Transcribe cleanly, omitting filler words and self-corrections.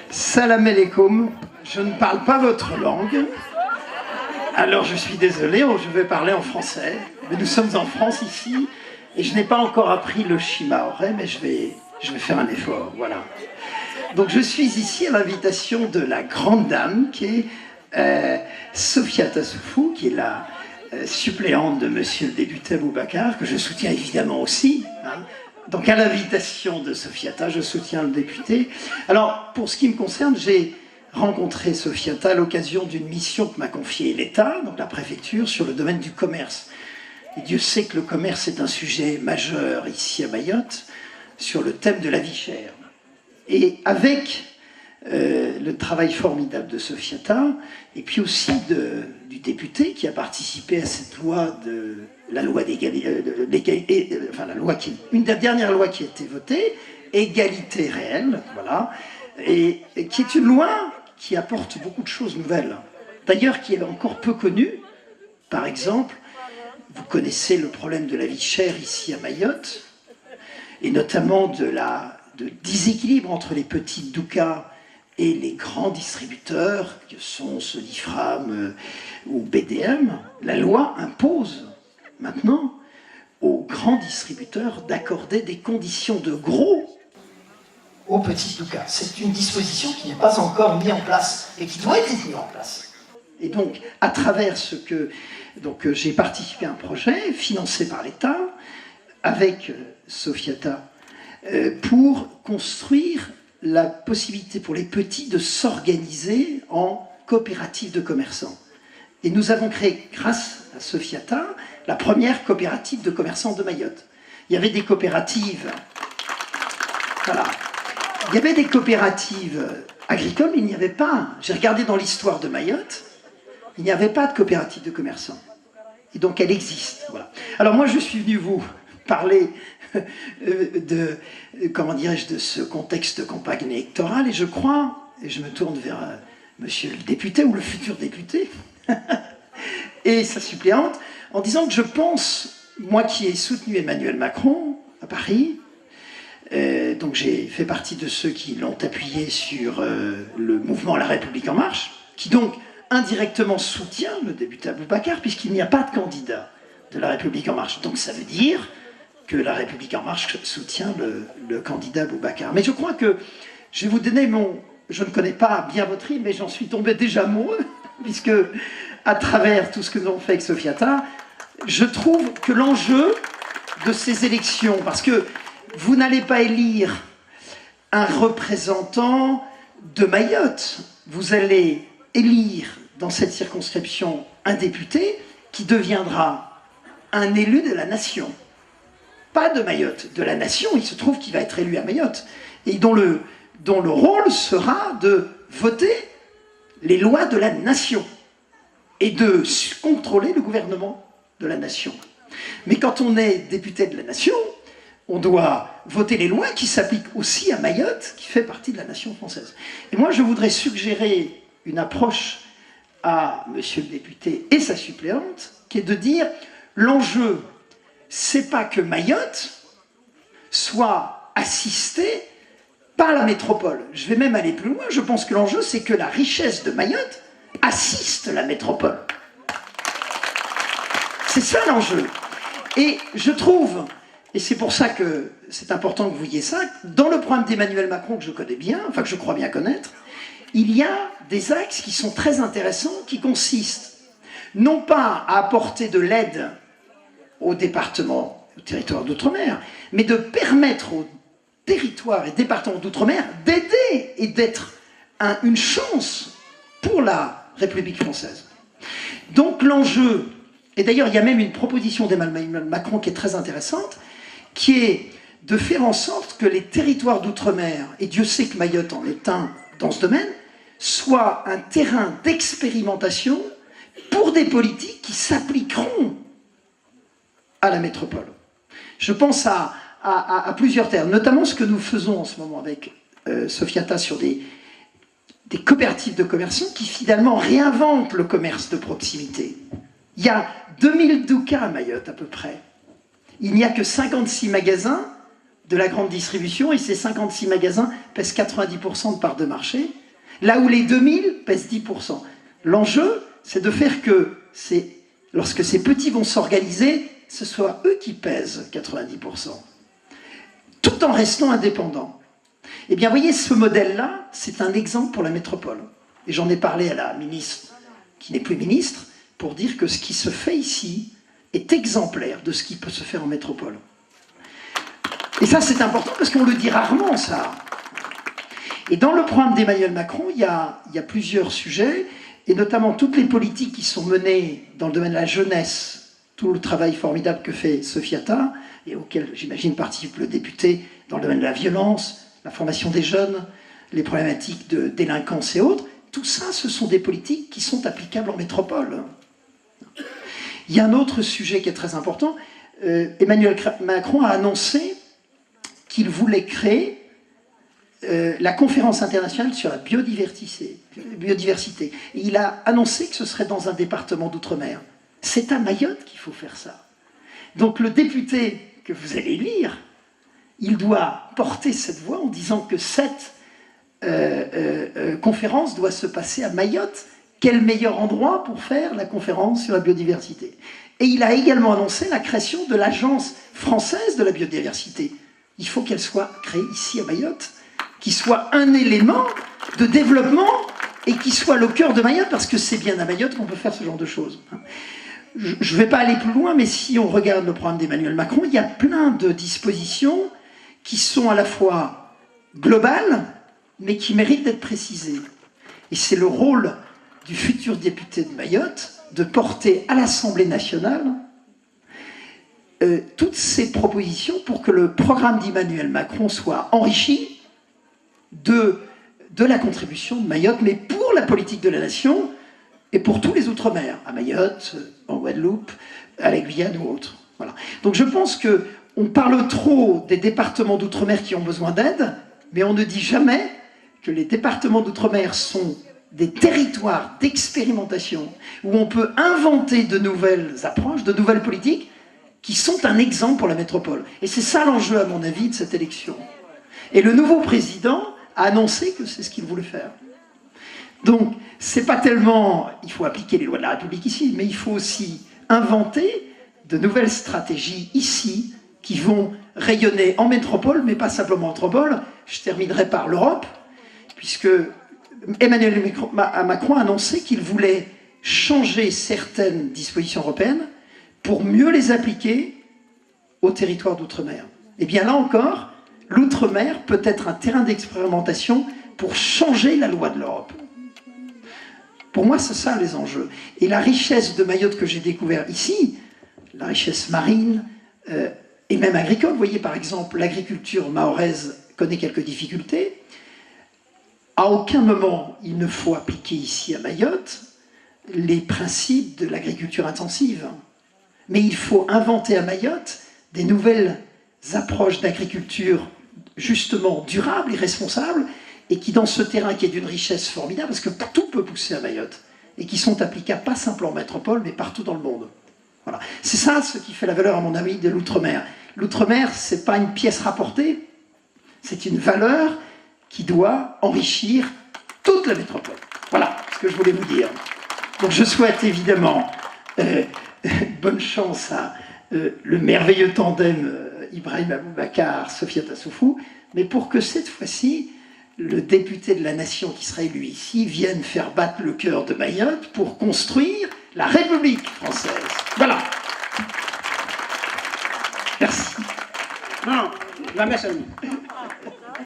Salam alaikum, je ne parle pas votre langue, alors je suis désolé, je vais parler en français, mais nous sommes en France ici, et je n'ai pas encore appris le shimaoré, mais je vais faire un effort, voilà. Donc je suis ici à l'invitation de la grande dame, qui est Sofiata Soufou, qui est la suppléante de monsieur le député Boubacar, que je soutiens évidemment aussi, hein. Donc à l'invitation de Sofiata, je soutiens le député. Alors pour ce qui me concerne, j'ai rencontré Sofiata à l'occasion d'une mission que m'a confiée l'État, donc la préfecture, sur le domaine du commerce. Et Dieu sait que le commerce est un sujet majeur ici à Mayotte, sur le thème de la vie chère. Et avec le travail formidable de Sofiata, et puis aussi du député qui a participé à cette loi la loi d'égalité, enfin la loi une des dernières lois qui a été votée, égalité réelle, voilà, et qui est une loi qui apporte beaucoup de choses nouvelles. D'ailleurs, qui est encore peu connue. Par exemple, vous connaissez le problème de la vie chère ici à Mayotte, et notamment de déséquilibre entre les petites doukas et les grands distributeurs, que sont Solifram ou BDM. La loi impose maintenant aux grands distributeurs d'accorder des conditions de gros aux petits doukas. C'est une disposition qui n'est pas encore mise en place et qui doit être mise en place. Et donc, à travers j'ai participé à un projet financé par l'État avec Sofiata pour construire la possibilité pour les petits de s'organiser en coopérative de commerçants. Et nous avons créé, grâce à Sofiata, la première coopérative de commerçants de Mayotte. Il y avait des coopératives, voilà. Il y avait des coopératives agricoles, mais il n'y avait pas, j'ai regardé dans l'histoire de Mayotte, il n'y avait pas de coopérative de commerçants. Et donc elle existe, voilà. Alors moi je suis venu vous parler comment dirais-je, de ce contexte de campagne électorale, et je crois, et je me tourne vers monsieur le député, ou le futur député, et sa suppléante, en disant que je pense, moi qui ai soutenu Emmanuel Macron à Paris, donc j'ai fait partie de ceux qui l'ont appuyé sur le mouvement La République En Marche, qui donc indirectement soutient le député Boubacar, puisqu'il n'y a pas de candidat de La République En Marche. Donc ça veut dire que La République En Marche soutient le candidat Boubacar. Mais je crois que, je vais vous donner je ne connais pas bien votre île, mais j'en suis tombé déjà amoureux, puisque à travers tout ce que nous avons fait avec Sofiata, je trouve que l'enjeu de ces élections, parce que vous n'allez pas élire un représentant de Mayotte, vous allez élire dans cette circonscription un député qui deviendra un élu de la nation. Pas de Mayotte, de la nation. Il se trouve qu'il va être élu à Mayotte, et dont le rôle sera de voter les lois de la nation et de contrôler le gouvernement de la nation. Mais quand on est député de la nation, on doit voter les lois qui s'appliquent aussi à Mayotte, qui fait partie de la nation française. Et moi, je voudrais suggérer une approche à monsieur le député et sa suppléante, qui est de dire, l'enjeu, c'est pas que Mayotte soit assistée par la métropole. Je vais même aller plus loin, je pense que l'enjeu, c'est que la richesse de Mayotte assiste la métropole. C'est ça l'enjeu. Et je trouve, et c'est pour ça que c'est important que vous voyiez ça, dans le programme d'Emmanuel Macron, que je connais bien, enfin que je crois bien connaître, il y a des axes qui sont très intéressants, qui consistent non pas à apporter de l'aide aux départements, aux territoires d'outre-mer, mais de permettre aux territoires et départements d'outre-mer d'aider et d'être une chance pour la République française. Donc l'enjeu, et d'ailleurs il y a même une proposition d'Emmanuel Macron qui est très intéressante, qui est de faire en sorte que les territoires d'outre-mer, et Dieu sait que Mayotte en est un dans ce domaine, soient un terrain d'expérimentation pour des politiques qui s'appliqueront à la métropole. Je pense à plusieurs termes, notamment ce que nous faisons en ce moment avec Sofiata sur des coopératives de commerçants qui finalement réinventent le commerce de proximité. Il y a 2000 doukas à Mayotte à peu près. Il n'y a que 56 magasins de la grande distribution et ces 56 magasins pèsent 90% de part de marché, là où les 2000 pèsent 10%. L'enjeu, c'est de faire que lorsque ces petits vont s'organiser, ce soit eux qui pèsent 90%, tout en restant indépendants. Eh bien, vous voyez, ce modèle-là, c'est un exemple pour la métropole. Et j'en ai parlé à la ministre, qui n'est plus ministre, pour dire que ce qui se fait ici est exemplaire de ce qui peut se faire en métropole. Et ça, c'est important parce qu'on le dit rarement, ça. Et dans le programme d'Emmanuel Macron, il y a plusieurs sujets, et notamment toutes les politiques qui sont menées dans le domaine de la jeunesse, tout le travail formidable que fait Sophie Atta, et auquel, j'imagine, participe le député dans le domaine de la violence, la formation des jeunes, les problématiques de délinquance et autres. Tout ça, ce sont des politiques qui sont applicables en métropole. Il y a un autre sujet qui est très important. Emmanuel Macron a annoncé qu'il voulait créer la conférence internationale sur la biodiversité. Et il a annoncé que ce serait dans un département d'outre-mer. C'est à Mayotte qu'il faut faire ça. Donc le député que vous allez lire, il doit porter cette voix en disant que cette conférence doit se passer à Mayotte. Quel meilleur endroit pour faire la conférence sur la biodiversité? Et il a également annoncé la création de l'Agence française de la biodiversité. Il faut qu'elle soit créée ici à Mayotte, qui soit un élément de développement et qui soit le cœur de Mayotte, parce que c'est bien à Mayotte qu'on peut faire ce genre de choses. Je ne vais pas aller plus loin, mais si on regarde le programme d'Emmanuel Macron, il y a plein de dispositions qui sont à la fois globales, mais qui méritent d'être précisées. Et c'est le rôle du futur député de Mayotte de porter à l'Assemblée nationale toutes ces propositions pour que le programme d'Emmanuel Macron soit enrichi de la contribution de Mayotte, mais pour la politique de la nation et pour tous les Outre-mer, à Mayotte, en Guadeloupe, à la Guyane ou autre. Voilà. Donc je pense qu'on parle trop des départements d'Outre-mer qui ont besoin d'aide, mais on ne dit jamais que les départements d'Outre-mer sont des territoires d'expérimentation où on peut inventer de nouvelles approches, de nouvelles politiques qui sont un exemple pour la métropole. Et c'est ça l'enjeu, à mon avis, de cette élection. Et le nouveau président a annoncé que c'est ce qu'il voulait faire. Donc, c'est pas tellement... Il faut appliquer les lois de la République ici, mais il faut aussi inventer de nouvelles stratégies ici qui vont rayonner en métropole, mais pas simplement en métropole. Je terminerai par l'Europe, puisque Emmanuel Macron a annoncé qu'il voulait changer certaines dispositions européennes pour mieux les appliquer au territoire d'outre-mer. Et bien là encore, l'outre-mer peut être un terrain d'expérimentation pour changer la loi de l'Europe. Pour moi, c'est ça les enjeux. Et la richesse de Mayotte que j'ai découvert ici, la richesse marine et même agricole, vous voyez par exemple, l'agriculture mahoraise connaît quelques difficultés. À aucun moment, il ne faut appliquer ici à Mayotte les principes de l'agriculture intensive. Mais il faut inventer à Mayotte des nouvelles approches d'agriculture justement durables et responsables, et qui dans ce terrain qui est d'une richesse formidable, parce que tout peut pousser à Mayotte, et qui sont applicables pas simplement en métropole, mais partout dans le monde. Voilà. C'est ça ce qui fait la valeur, à mon avis, de l'outre-mer. L'outre-mer, c'est pas une pièce rapportée, c'est une valeur qui doit enrichir toute la métropole. Voilà ce que je voulais vous dire. Donc je souhaite évidemment bonne chance à le merveilleux tandem Ibrahim Aboubacar, Sophia Tassoufou, mais pour que cette fois-ci, le député de la nation qui sera élu ici vienne faire battre le cœur de Mayotte pour construire la République française. Voilà. Merci. Non, la messe à nous.